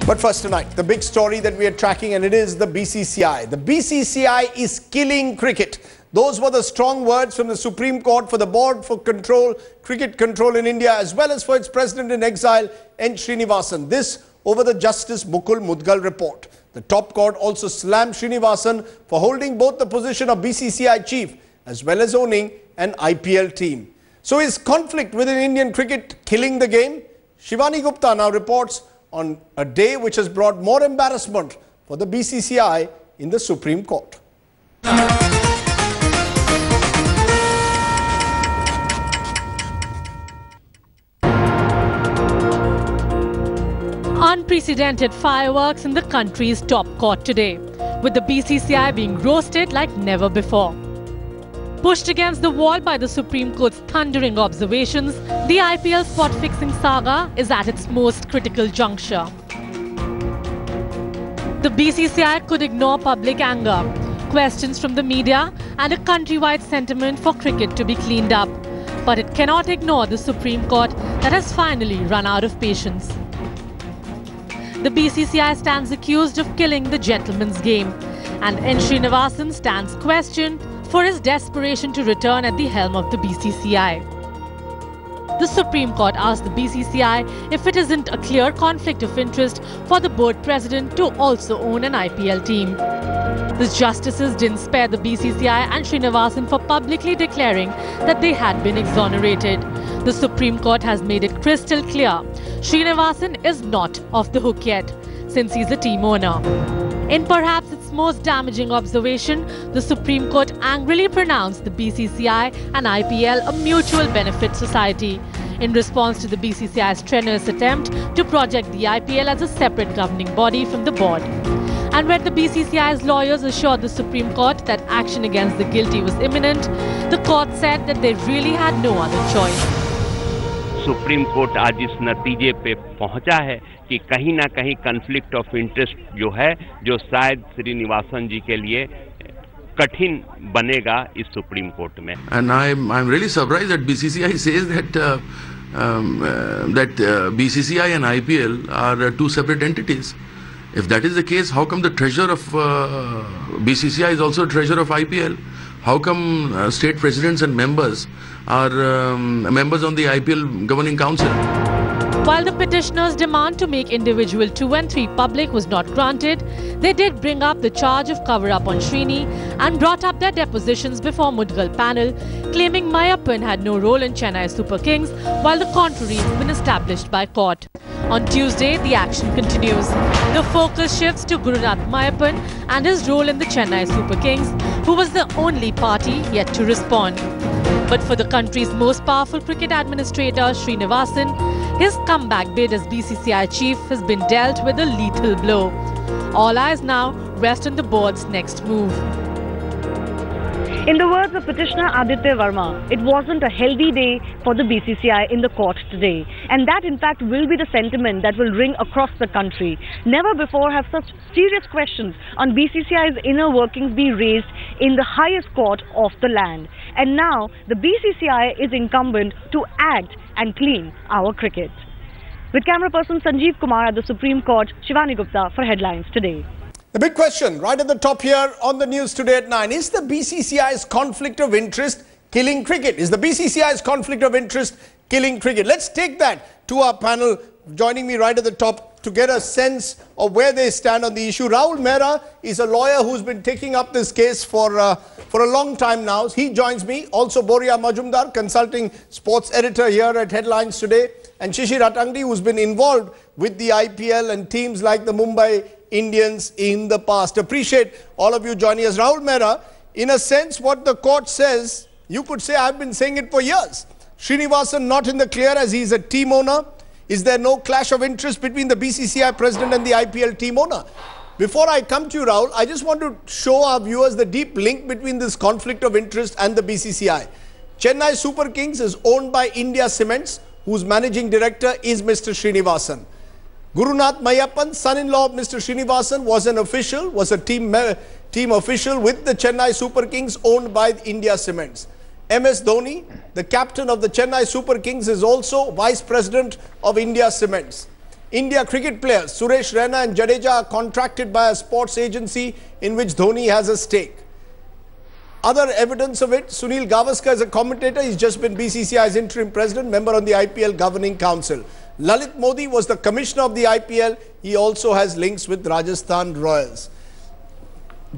But first tonight, the big story that we are tracking, and it is the BCCI. The BCCI is killing cricket. Those were the strong words from the Supreme Court for the Board for Cricket Control in India, as well as for its president in exile, N. Srinivasan. This over the Justice Mudgal report. The top court also slammed Srinivasan for holding both the position of BCCI chief as well as owning an IPL team. So is conflict within Indian cricket killing the game? Shivani Gupta now reports on a day which has brought more embarrassment for the BCCI in the Supreme Court. Unprecedented fireworks in the country's top court today, with the BCCI being roasted like never before. Pushed against the wall by the Supreme Court's thundering observations, the IPL spot-fixing saga is at its most critical juncture. The BCCI could ignore public anger, questions from the media and a countrywide sentiment for cricket to be cleaned up. But it cannot ignore the Supreme Court that has finally run out of patience. The BCCI stands accused of killing the gentleman's game, and N. Srinivasan stands questioned for his desperation to return at the helm of the BCCI. The Supreme Court asked the BCCI if it isn't a clear conflict of interest for the board president to also own an IPL team. The justices didn't spare the BCCI and Srinivasan for publicly declaring that they had been exonerated. The Supreme Court has made it crystal clear Srinivasan is not off the hook yet, since he's a team owner. In perhaps its most damaging observation, the Supreme Court angrily pronounced the BCCI and IPL a mutual benefit society, in response to the BCCI's strenuous attempt to project the IPL as a separate governing body from the board. And where the BCCI's lawyers assured the Supreme Court that action against the guilty was imminent, the court said that they really had no other choice. Supreme court आज इस नतीजे पे पहुंचा है कि कहीं ना कहीं कन्फ्लिक्ट ऑफ इंटरेस्ट जो है, जो शायद श्रीनिवासन जी के लिए कठिन बनेगा इस सुप्रीम कोर्ट में. And I'm really surprised that BCCI says that BCCI and IPL are two separate entities. If that is the case, how come the treasurer of BCCI is also a treasurer of IPL? How come state presidents and members are members on the IPL Governing Council? While the petitioners' demand to make individual 2 and 3 public was not granted, they did bring up the charge of cover-up on Srini and brought up their depositions before Mudgal panel, claiming Mayappan had no role in Chennai Super Kings, while the contrary has been established by court. On Tuesday, the action continues. The focus shifts to Gurunath Mayappan and his role in the Chennai Super Kings, who was the only party yet to respond. But for the country's most powerful cricket administrator, Srinivasan, his comeback bid as BCCI chief has been dealt with a lethal blow. All eyes now rest on the board's next move. In the words of petitioner Aditya Verma, it wasn't a healthy day for the BCCI in the court today. And that in fact will be the sentiment that will ring across the country. Never before have such serious questions on BCCI's inner workings been raised in the highest court of the land. And now the BCCI is incumbent to act and clean our cricket. With camera person Sanjeev Kumar at the Supreme Court, Shivani Gupta for Headlines Today. The big question right at the top here on the news today at 9. Is the BCCI's conflict of interest killing cricket? Is the BCCI's conflict of interest killing cricket? Let's take that to our panel. Joining me right at the top to get a sense of where they stand on the issue. Rahul Mehra is a lawyer who's been taking up this case for a long time now. He joins me. Also Boria Majumdar, consulting sports editor here at Headlines Today. And Shishir Atangdi, who's been involved with the IPL and teams like the Mumbai Indians in the past. Appreciate all of you joining us. Rahul Mehra, in a sense, what the court says, you could say I've been saying it for years. Srinivasan not in the clear as he's a team owner. Is there no clash of interest between the BCCI president and the IPL team owner? Before I come to you, Rahul, I just want to show our viewers the deep link between this conflict of interest and the BCCI. Chennai Super Kings is owned by India Cements, whose managing director is Mr. Srinivasan. Gurunath Mayappan, son-in-law of Mr. Srinivasan, was an official, was a team official with the Chennai Super Kings owned by India Cements. MS Dhoni, the captain of the Chennai Super Kings, is also vice president of India Cements. India cricket players Suresh Raina and Jadeja are contracted by a sports agency in which Dhoni has a stake. Other evidence of it, Sunil Gavaskar is a commentator. He's just been BCCI's interim president, member on the IPL Governing Council. Lalit Modi was the commissioner of the IPL. He also has links with Rajasthan Royals.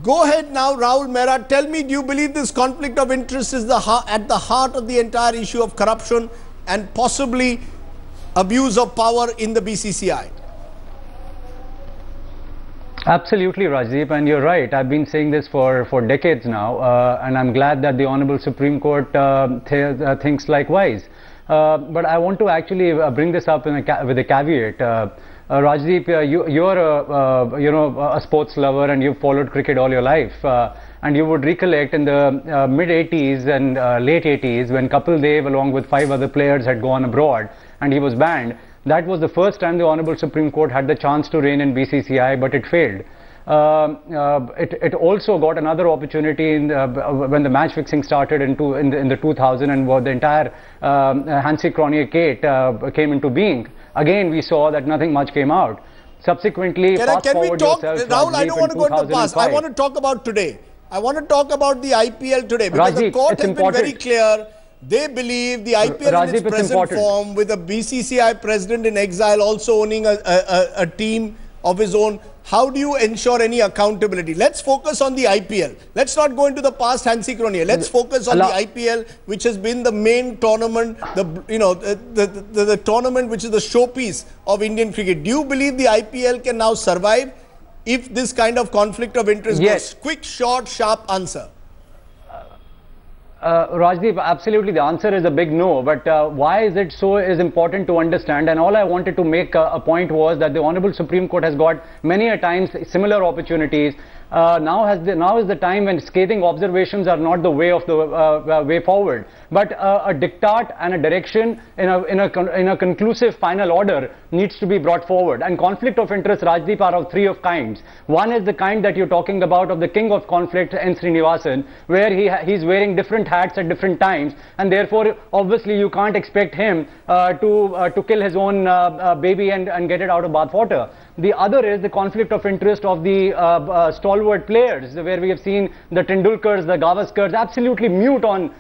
Go ahead now, Rahul Mehra. Tell me, do you believe this conflict of interest is at the heart of the entire issue of corruption and possibly abuse of power in the BCCI? Absolutely, Rajdeep, and you're right. I've been saying this for decades now, and I'm glad that the Honorable Supreme Court thinks likewise. But I want to actually bring this up with a caveat. Rajdeep, you're a sports lover and you've followed cricket all your life. And you would recollect in the mid-80s and late 80s when Kapil Dev along with 5 other players had gone abroad and he was banned. That was the first time the Honorable Supreme Court had the chance to rein in BCCI, but it failed. It also got another opportunity when the match fixing started in the 2000 and the entire Hansi Cronje came into being. Again, we saw that nothing much came out. Subsequently, can we talk, Rahul, I don't want to go into the past. I want to talk about today. I want to talk about the IPL today because the court has been very clear. They believe the IPL in its present form, with a BCCI president in exile also owning a team of his own. How do you ensure any accountability? Let's focus on the IPL. Let's not go into the past Hansi Cronje. Let's focus on the IPL, which has been the main tournament, the tournament which is the showpiece of Indian cricket. Do you believe the IPL can now survive if this kind of conflict of interest goes? Quick, short, sharp answer. Rajdeep, absolutely the answer is a big no, but why is it so is important to understand, and all I wanted to make a point was that the Honorable Supreme Court has got many a times similar opportunities. Now is the time when scathing observations are not the way of the way forward, but a diktat and a direction in a conclusive final order needs to be brought forward. And conflict of interest, Rajdeep, are of 3 kinds. One is the kind that you're talking about of the king of conflict, N. Srinivasan, where he's wearing different hats at different times, and therefore obviously you can't expect him to kill his own baby and get it out of bathwater. The other is the conflict of interest of the stalwart players, where we have seen the Tendulkars, the Gavaskars absolutely mute on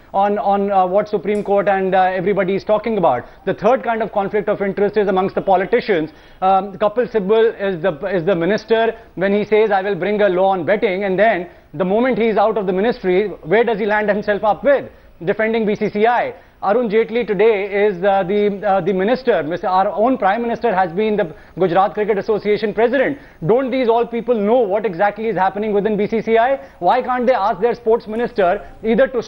what Supreme Court and everybody is talking about. The third kind of conflict of interest is amongst the politicians. Kapil Sibal is the minister when he says, I will bring a law on betting, and then the moment he is out of the ministry, where does he land himself up with? Defending BCCI. Arun Jaitley today is the minister. Our own Prime Minister has been the Gujarat Cricket Association president. Don't these all people know what exactly is happening within BCCI? Why can't they ask their sports minister either to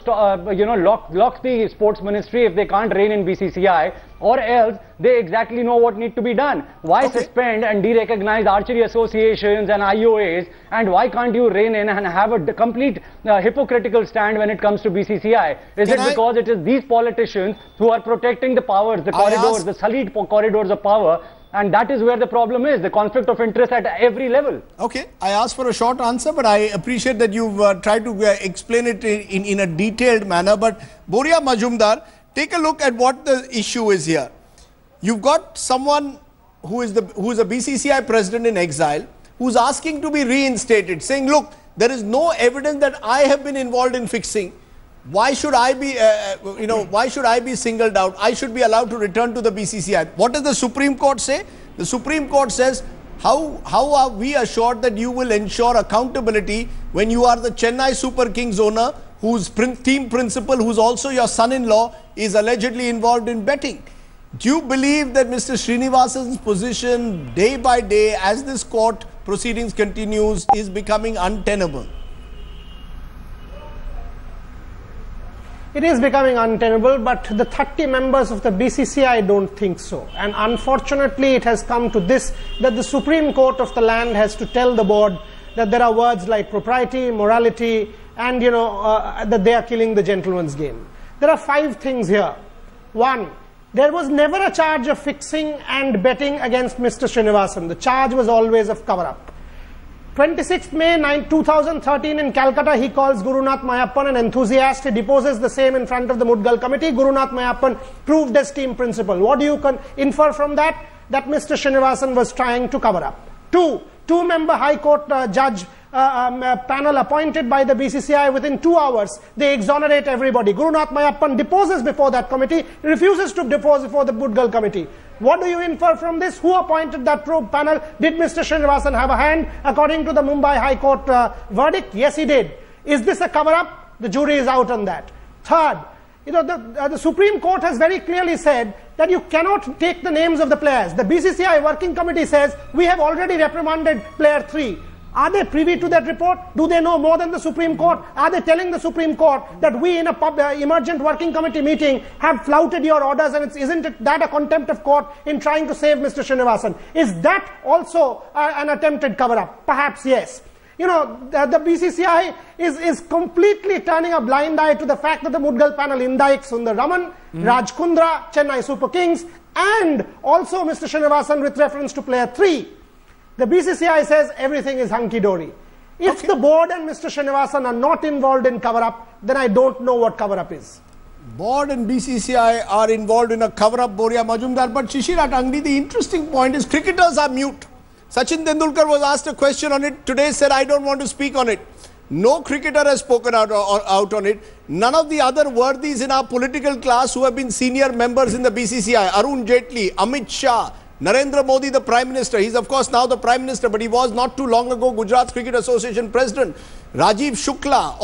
lock the sports ministry if they can't rein in BCCI, or else they exactly know what needs to be done? Why suspend and derecognize archery associations and IOAs, and why can't you rein in and have a complete hypocritical stand when it comes to BCCI? Is it because it is these politicians who are protecting the powers, the corridors, the sullied corridors of power, and that is where the problem is, the conflict of interest at every level. Okay, I asked for a short answer, but I appreciate that you've tried to explain it in a detailed manner. But Boria Majumdar, take a look at what the issue is here. You've got someone who is a BCCI president in exile, who's asking to be reinstated, saying, look, there is no evidence that I have been involved in fixing. Why should I be, why should I be singled out? I should be allowed to return to the BCCI. What does the Supreme Court say? The Supreme Court says, how are we assured that you will ensure accountability when you are the Chennai Super Kings owner, whose team principal, who's also your son-in-law, is allegedly involved in betting? Do you believe that Mr. Srinivasan's position day by day, as this court proceedings continues, is becoming untenable? It is becoming untenable, but the 30 members of the BCCI don't think so. And unfortunately, it has come to this, that the Supreme Court of the land has to tell the board that there are words like propriety, morality, and that they are killing the gentleman's game. There are 5 things here. 1, there was never a charge of fixing and betting against Mr. Srinivasan. The charge was always of cover-up. 26th May 2013 in Calcutta, he calls Gurunath Mayappan an enthusiast. He deposes the same in front of the Mudgal committee. Gurunath Mayappan proved as team principal. What do you infer from that? That Mr. Srinivasan was trying to cover up. Two-member High Court judge panel appointed by the BCCI. Within 2 hours, they exonerate everybody. Gurunath Mayappan deposes before that committee, refuses to depose before the Mudgal committee. What do you infer from this? Who appointed that probe panel? Did Mr. Srinivasan have a hand? According to the Mumbai High Court verdict, yes, he did. Is this a cover-up? The jury is out on that. Third, the Supreme Court has very clearly said that you cannot take the names of the players. The BCCI working committee says we have already reprimanded player 3. Are they privy to that report? Do they know more than the Supreme Court? Are they telling the Supreme Court that we in a emergent working committee meeting have flouted your orders, and isn't that a contempt of court in trying to save Mr. Srinivasan? Is that also an attempted cover-up? Perhaps yes. The BCCI is completely turning a blind eye to the fact that the Mudgal panel indicts Sundar Raman, Raj Kundra, Chennai Super Kings, and also Mr. Srinivasan with reference to player 3. The BCCI says everything is hunky-dory. If the board and Mr. Srinivasan are not involved in cover-up, then I don't know what cover-up is. Board and BCCI are involved in a cover-up, Boria Majumdar. But Shishir Atangdi, the interesting point is cricketers are mute. Sachin Tendulkar was asked a question on it. Today said, I don't want to speak on it. No cricketer has spoken out on it. None of the other worthies in our political class who have been senior members in the BCCI, Arun Jaitley, Amit Shah, Narendra Modi, the Prime Minister. He's of course now the Prime Minister, but he was not too long ago Gujarat Cricket Association President. Rajiv Shukla,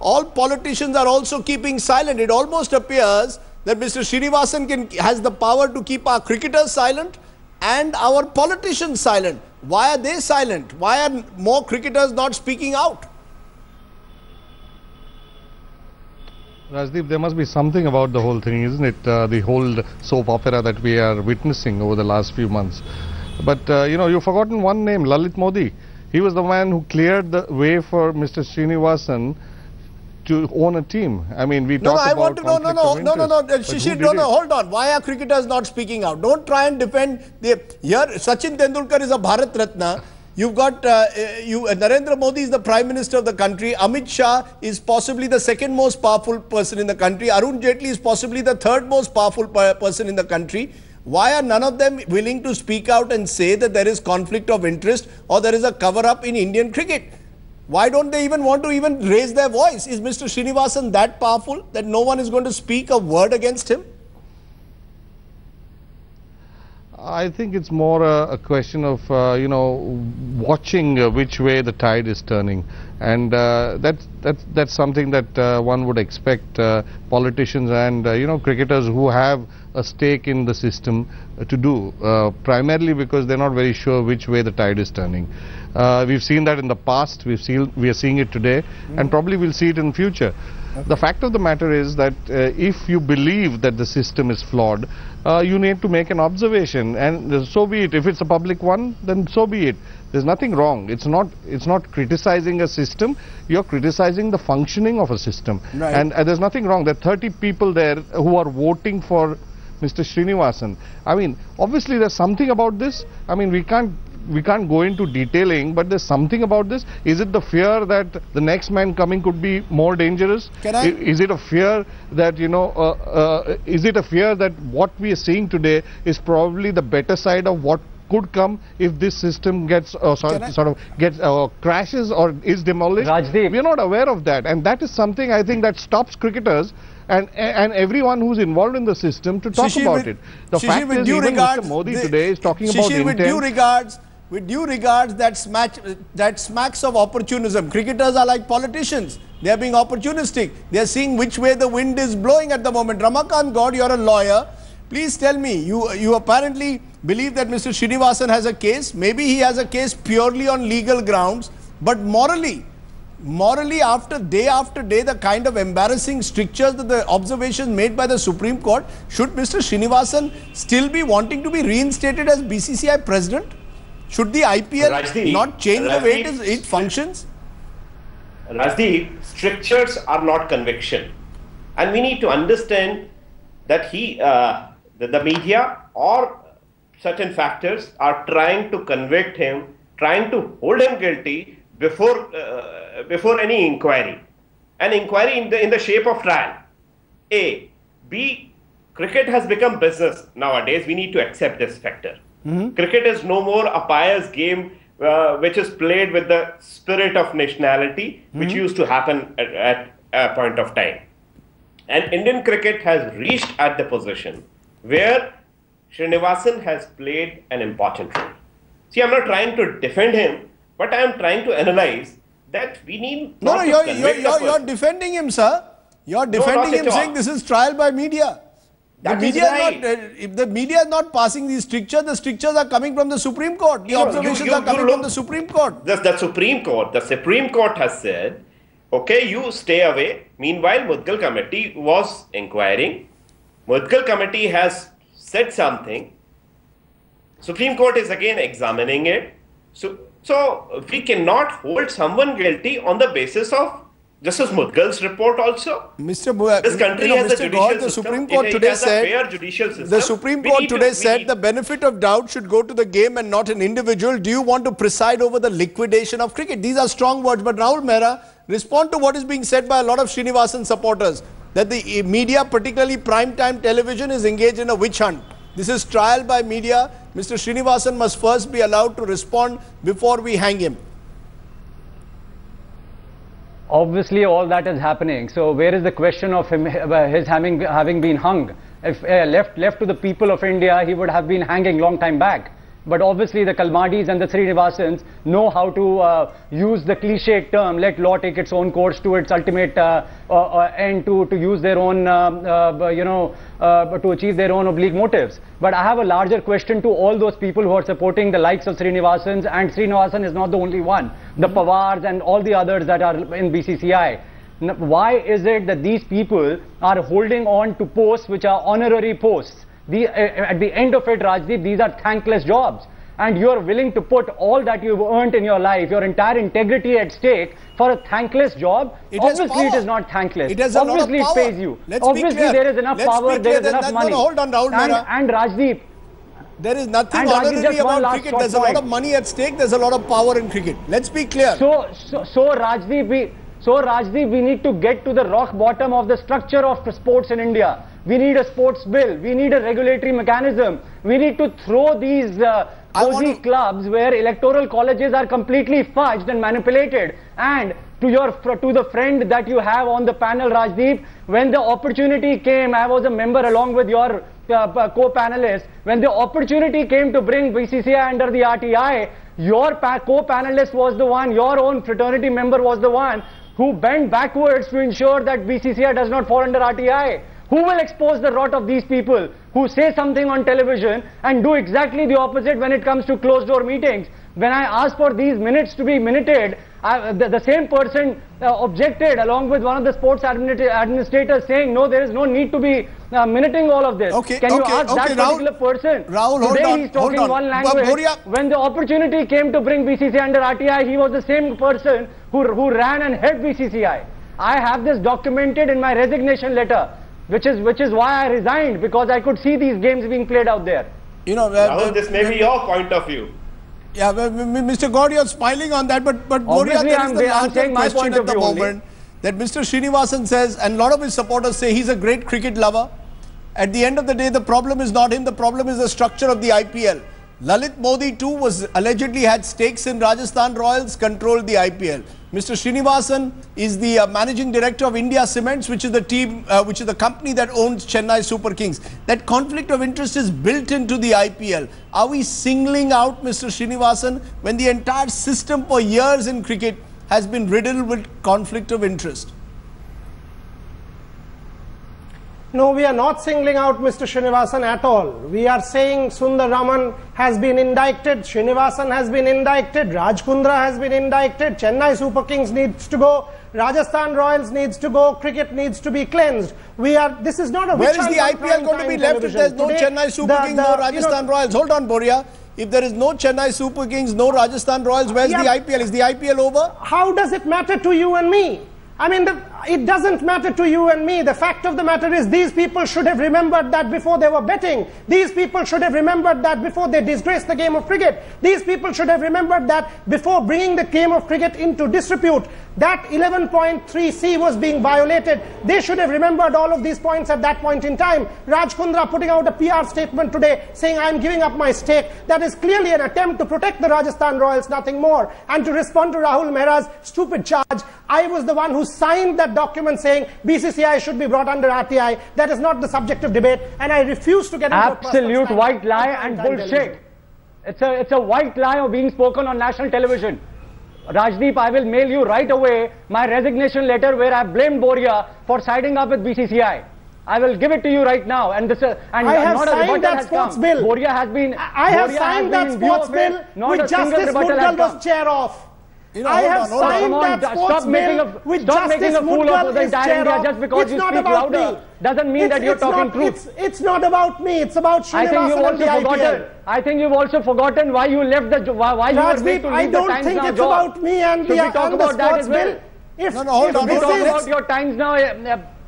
all politicians are also keeping silent. It almost appears that Mr. Srinivasan has the power to keep our cricketers silent and our politicians silent. Why are they silent? Why are more cricketers not speaking out? Rajdeep, there must be something about the whole thing, isn't it? The whole soap opera that we are witnessing over the last few months. But, you've forgotten one name, Lalit Modi. He was the man who cleared the way for Mr. Srinivasan to own a team. I mean, we talk about Shishir, hold on. Why are cricketers not speaking out? Don't try and defend. Here, Sachin Tendulkar is a Bharat Ratna. You've got Narendra Modi is the Prime Minister of the country. Amit Shah is possibly the second most powerful person in the country. Arun Jaitley is possibly the third most powerful person in the country. Why are none of them willing to speak out and say that there is conflict of interest or there is a cover-up in Indian cricket? Why don't they even want to raise their voice? Is Mr. Srinivasan that powerful that no one is going to speak a word against him? I think it's more a question of, watching which way the tide is turning. And that's something that one would expect politicians and, cricketers who have a stake in the system to do, primarily because they're not very sure which way the tide is turning. We've seen that in the past, we are seeing it today, and probably we'll see it in the future. The fact of the matter is that if you believe that the system is flawed, you need to make an observation, and so be it. If it's a public one, then so be it. There's nothing wrong. It's not criticizing a system. You're criticizing the functioning of a system. Right. And there's nothing wrong. There are 30 people there who are voting for Mr. Srinivasan. I mean, obviously there's something about this. I mean, we can't go into detailing, but there's something about this. Is it the fear that the next man coming could be more dangerous? Is it a fear that, is it a fear that what we are seeing today is probably the better side of what could come if this system gets crashes or is demolished? Rajdeep. We're not aware of that, and that is something I think that stops cricketers and everyone who's involved in the system to talk about it. The fact is, even Mr. Modi today is talking about intent. With due regards, that smacks of opportunism. Cricketers are like politicians. They are being opportunistic. They are seeing which way the wind is blowing at the moment. Ramakant God, you're a lawyer. Please tell me, you apparently believe that Mr. Srinivasan has a case. Maybe he has a case purely on legal grounds, but morally, after day, the kind of embarrassing strictures that the observations made by the Supreme Court, should Mr. Srinivasan still be wanting to be reinstated as BCCI president? Should the IPL not change the way it functions? Rajdeep, strictures are not conviction. And we need to understand that the media or certain factors are trying to convict him, trying to hold him guilty before any inquiry. An inquiry in the shape of trial. A. B. Cricket has become business nowadays. We need to accept this factor. Cricket is no more a pious game which is played with the spirit of nationality, which used to happen at a point of time. And Indian cricket has reached at the position where Srinivasan has played an important role. See, I'm not trying to defend him, but I am trying to analyze that we need No, you're defending him, sir. You're defending him, saying this is trial by media. The media is not passing these strictures. The strictures are coming from the Supreme Court. The observations are coming from the Supreme Court. The Supreme Court has said, okay, you stay away. Meanwhile, Mudgal committee was inquiring. Mudgal committee has said something. Supreme Court is again examining it. So we cannot hold someone guilty on the basis of Justice Mudgal's report also. This country has a judicial system. The Supreme Court today said, the Supreme Court today said the benefit of doubt should go to the game and not an individual. Do you want to preside over the liquidation of cricket? These are strong words, but Rahul Mehra, respond to what is being said by a lot of Srinivasan supporters, that the media, particularly prime-time television, is engaged in a witch hunt. This is trial by media. Mr. Srinivasan must first be allowed to respond before we hang him. Obviously, all that is happening. So, where is the question of him, his having been hung? If left to the people of India, he would have been hanging long time back. But obviously, the Kalmadis and the Srinivasans know how to use the cliche term, let law take its own course to its ultimate end, to use their own, to achieve their own oblique motives. But I have a larger question to all those people who are supporting the likes of Srinivasans, and Srinivasan is not the only one. The Pawars and all the others that are in BCCI. Why is it that these people are holding on to posts which are honorary posts? At the end of it, Rajdeep, these are thankless jobs. And you are willing to put all that you've earned in your life, your entire integrity at stake for a thankless job? Obviously, it is not thankless. Obviously, it pays you. Obviously, there is enough power, there is enough money. Hold on, Rahul Mehra. And Rajdeep, there is nothing honorary about cricket. There's a lot of money at stake. There's a lot of power in cricket. Let's be clear. So Rajdeep, we need to get to the rock bottom of the structure of sports in India. We need a sports bill. We need a regulatory mechanism. We need to throw these cozy clubs where electoral colleges are completely fudged and manipulated. And to the friend that you have on the panel, Rajdeep, when the opportunity came, I was a member along with your co-panelists. When the opportunity came to bring BCCI under the RTI, your co-panelist was the one, your own fraternity member was the one who bent backwards to ensure that BCCI does not fall under RTI. Who will expose the rot of these people who say something on television and do exactly the opposite when it comes to closed door meetings? When I asked for these minutes to be minuted, the same person objected along with one of the sports administrators saying, no, there is no need to be minuting all of this. Can you ask that particular person? Rahul, Today he's talking one language. When the opportunity came to bring BCCI under RTI, he was the same person who ran and held BCCI. I have this documented in my resignation letter, which is why I resigned, because I could see these games being played out there. You know, Rahul, this may be your point of view. Yeah, Mr. God, you're smiling on that, but Boria, there is the larger question at the moment that Mr. Srinivasan says, and a lot of his supporters say he's a great cricket lover. At the end of the day, the problem is not him, the problem is the structure of the IPL. Lalit Modi too allegedly had stakes in Rajasthan Royals, controlled the IPL. Mr. Srinivasan is the managing director of India Cements, which is the company that owns Chennai Super Kings. That conflict of interest is built into the IPL. Are we singling out Mr. Srinivasan when the entire system for years in cricket has been riddled with conflict of interest? No, we are not singling out Mr. Srinivasan at all. We are saying Sundar Raman has been indicted, Srinivasan has been indicted, Raj Kundra has been indicted, Chennai Super Kings needs to go, Rajasthan Royals needs to go, cricket needs to be cleansed. This is not a where is the IPL going to be left if there is no Chennai Super Kings, no Rajasthan Royals? Hold on, Boria. If there is no Chennai Super Kings, no Rajasthan Royals, where's the IPL? Is the IPL over? How does it matter to you and me? I mean, it doesn't matter to you and me. The fact of the matter is these people should have remembered that before they were betting. These people should have remembered that before they disgraced the game of cricket. These people should have remembered that before bringing the game of cricket into disrepute. That 11.3C was being violated. They should have remembered all of these points at that point in time. Raj Kundra putting out a PR statement today saying, I'm giving up my stake. That is clearly an attempt to protect the Rajasthan Royals, nothing more. And to respond to Rahul Mehra's stupid charge, I was the one who signed that document saying BCCI should be brought under RTI. That is not the subject of debate, and I refuse to get into absolute white lie and bullshit. It's a white lie being spoken on national television. Rajdeep, I will mail you right away my resignation letter where I blamed Boria for siding up with BCCI. I will give it to you right now. And this, I have signed that sports bill. Boria has been. I have signed that sports bill which Justice Mudgal was chair of. I have signed that sports bill which Justice Mudgal is chair of. Just because you speak louder doesn't mean that you're talking truth. It's not about me. It's about Srinivasan and the IPL. I think you've also forgotten why you left the why you were made to leave the Times Now job. I don't think it's about me and the sports bill. No, hold on. Talk about your Times Now.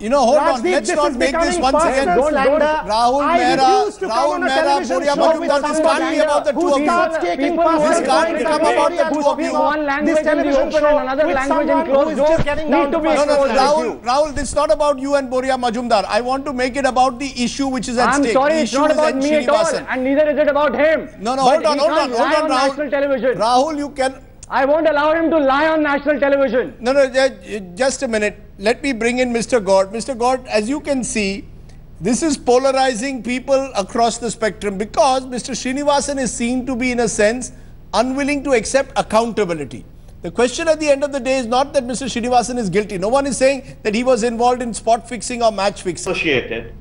Hold on. Let's not make this once again. Rahul Mehra, Boria Majumdar, this can't be about the two of you. This can't become about the two of you. One language in the open and another language in closed doors. Rahul, this is not about you and Boria Majumdar. I want to make it about the issue which is at stake. I'm sorry, it's not about me at all, and neither is it about him. No, hold on, Rahul. Rahul, you can... I won't allow him to lie on national television. No, just a minute. Let me bring in Mr. Gaur. Mr. Gaur, as you can see, this is polarizing people across the spectrum because Mr. Srinivasan is seen to be, in a sense, unwilling to accept accountability. The question at the end of the day is not that Mr. Srinivasan is guilty. No one is saying that he was involved in spot fixing or match fixing. Associated,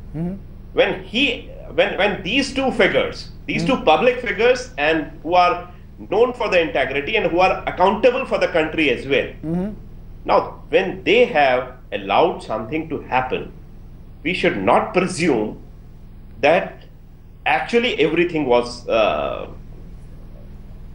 when these two figures, these two public figures and who are known for their integrity and who are accountable for the country as well. Now, when they have allowed something to happen, we should not presume that actually everything was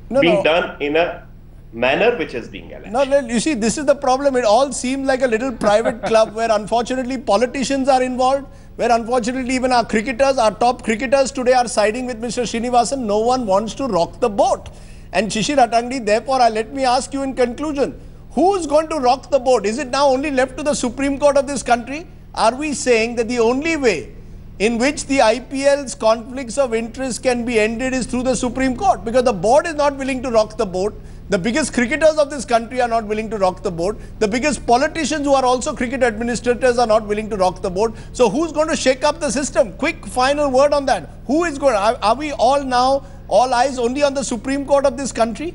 being done in a manner which is being alleged. No, you see, this is the problem. It all seems like a little private club where unfortunately politicians are involved, where unfortunately even our cricketers, our top cricketers today are siding with Mr. Srinivasan. No one wants to rock the boat. And Shishir Attangdi, therefore, let me ask you in conclusion, who's going to rock the boat? Is it now only left to the Supreme Court of this country? Are we saying that the only way in which the IPL's conflicts of interest can be ended is through the Supreme Court? Because the board is not willing to rock the boat. The biggest cricketers of this country are not willing to rock the boat. The biggest politicians who are also cricket administrators are not willing to rock the boat. So who's going to shake up the system? Quick final word on that. Who is going? Are we all now, all eyes only on the Supreme Court of this country?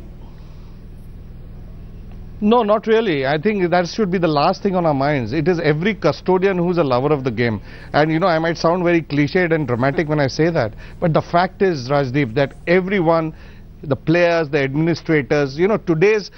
No, not really. I think that should be the last thing on our minds. It is every custodian who's a lover of the game. And I might sound very cliched and dramatic when I say that. But the fact is, Rajdeep, that everyone, the players, the administrators, today's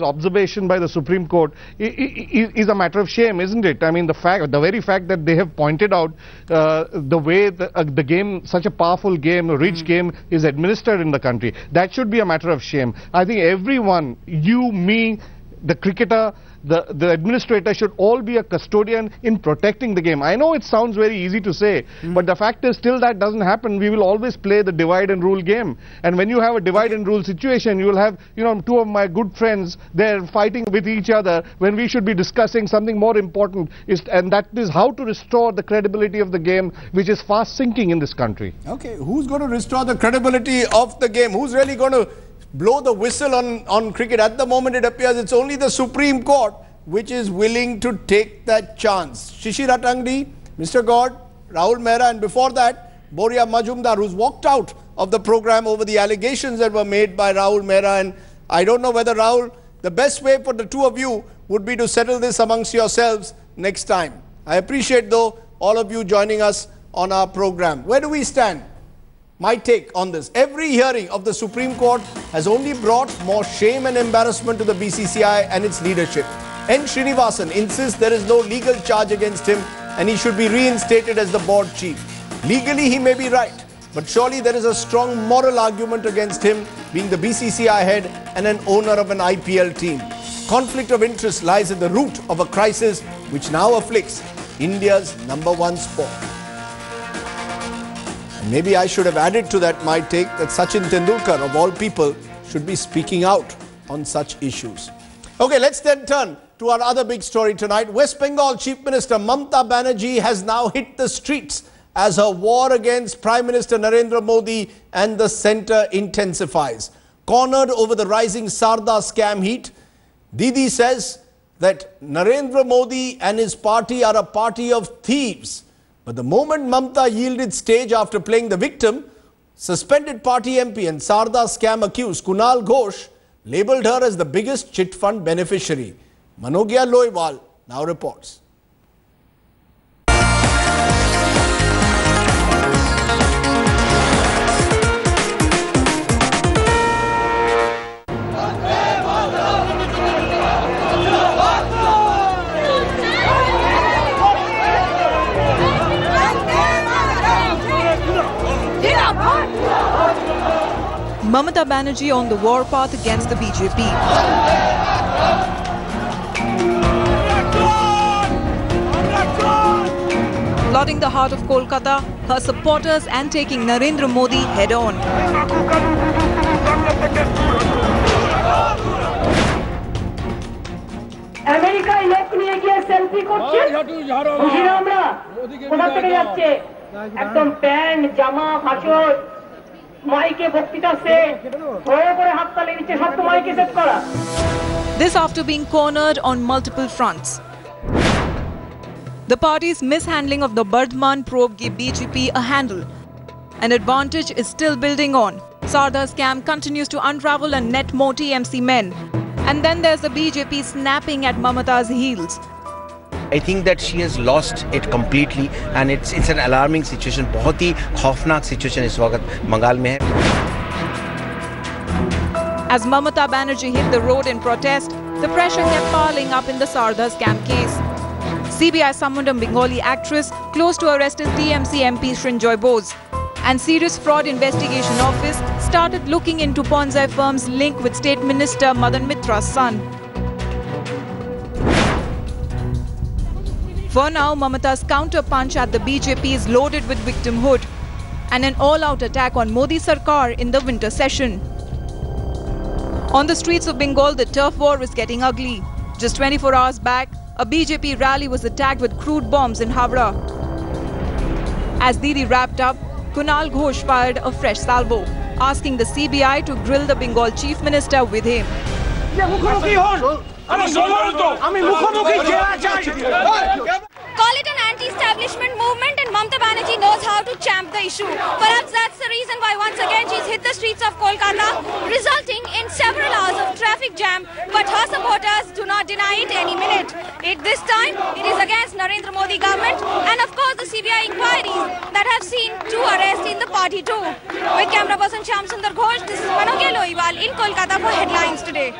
observation by the Supreme Court is a matter of shame, isn't it? I mean, the very fact that they have pointed out the way the game, such a powerful game, a rich game, is administered in the country, that should be a matter of shame. I think everyone, you, me, the cricketer, the administrator should all be a custodian in protecting the game. I know it sounds very easy to say, but the fact is still that doesn't happen. We will always play the divide and rule game. And when you have a divide and rule situation, you will have, two of my good friends, they're fighting with each other when we should be discussing something more important, and that is how to restore the credibility of the game, which is fast sinking in this country. Okay, who's going to restore the credibility of the game? Who's really going to blow the whistle on cricket? At the moment, it appears it's only the Supreme Court which is willing to take that chance. Shishir Attangdi, Mr. Gaur, Rahul Mehra, and before that, Boria Majumdar, who's walked out of the program over the allegations that were made by Rahul Mehra. And I don't know whether, Rahul, the best way for the two of you would be to settle this amongst yourselves next time. I appreciate, though, all of you joining us on our program. Where do we stand? My take on this: every hearing of the Supreme Court has only brought more shame and embarrassment to the BCCI and its leadership. N. Srinivasan insists there is no legal charge against him and he should be reinstated as the board chief. Legally, he may be right, but surely there is a strong moral argument against him being the BCCI head and an owner of an IPL team. conflict of interest lies at the root of a crisis which now afflicts India's #1 sport. And maybe I should have added to that my take that Sachin Tendulkar, of all people, should be speaking out on such issues. Okay, let's then turn to our other big story tonight. West Bengal Chief Minister Mamata Banerjee has now hit the streets as her war against Prime Minister Narendra Modi and the centre intensifies. Cornered over the rising Sarda scam heat, Didi says that Narendra Modi and his party are a party of thieves. But the moment Mamata yielded stage after playing the victim, suspended party MP and Sarda scam accused Kunal Ghosh labelled her as the biggest chit fund beneficiary. Manogya Loiwal now reports. Mamata Banerjee on the war path against the BJP. Flooding the heart of Kolkata, her supporters and taking Narendra Modi head on. America elect niye giye selfie korche buঝিনা আমরা কোথা থেকে যাচ্ছে একদম pant জামা ফাঁসর মাইকে বক্তৃতা সে হয়ে করে হাত তালি দিচ্ছে সব তো মাইকে সেট করা. This after being cornered on multiple fronts. The party's mishandling of the Bardhaman probe gave BJP a handle. An advantage is still building on. Sarda scam continues to unravel and net more TMC men. And then there's the BJP snapping at Mamata's heels. I think that she has lost it completely and it's an alarming situation. बहुत ही खौफनाक situation इस वक्त बंगाल में है. As Mamata Banerjee hit the road in protest, the pressure kept piling up in the Sarda scam case. CBI summoned a Bengali actress close to arrested TMC MP Srinjoy Bose. And Serious Fraud Investigation Office started looking into Ponzi firm's link with State Minister Madan Mitra's son. For now, Mamata's counter-punch at the BJP is loaded with victimhood and an all-out attack on Modi Sarkar in the winter session. On the streets of Bengal, the turf war is getting ugly. Just 24 hours back, a BJP rally was attacked with crude bombs in Havra. As Didi wrapped up, Kunal Ghosh fired a fresh salvo, asking the CBI to grill the Bengal Chief Minister with him. Call it an anti-establishment movement and Mamata Banerjee knows how to champ the issue. Perhaps that's the reason why once again she's hit the streets of Kolkata, resulting in several hours of traffic jam. But her supporters do not deny it any minute. This time, it is against Narendra Modi government and of course the CBI inquiries that have seen 2 arrests in the party too. With camera person Shyam Sundar Ghosh, this is Manogya Loiwal in Kolkata for Headlines Today.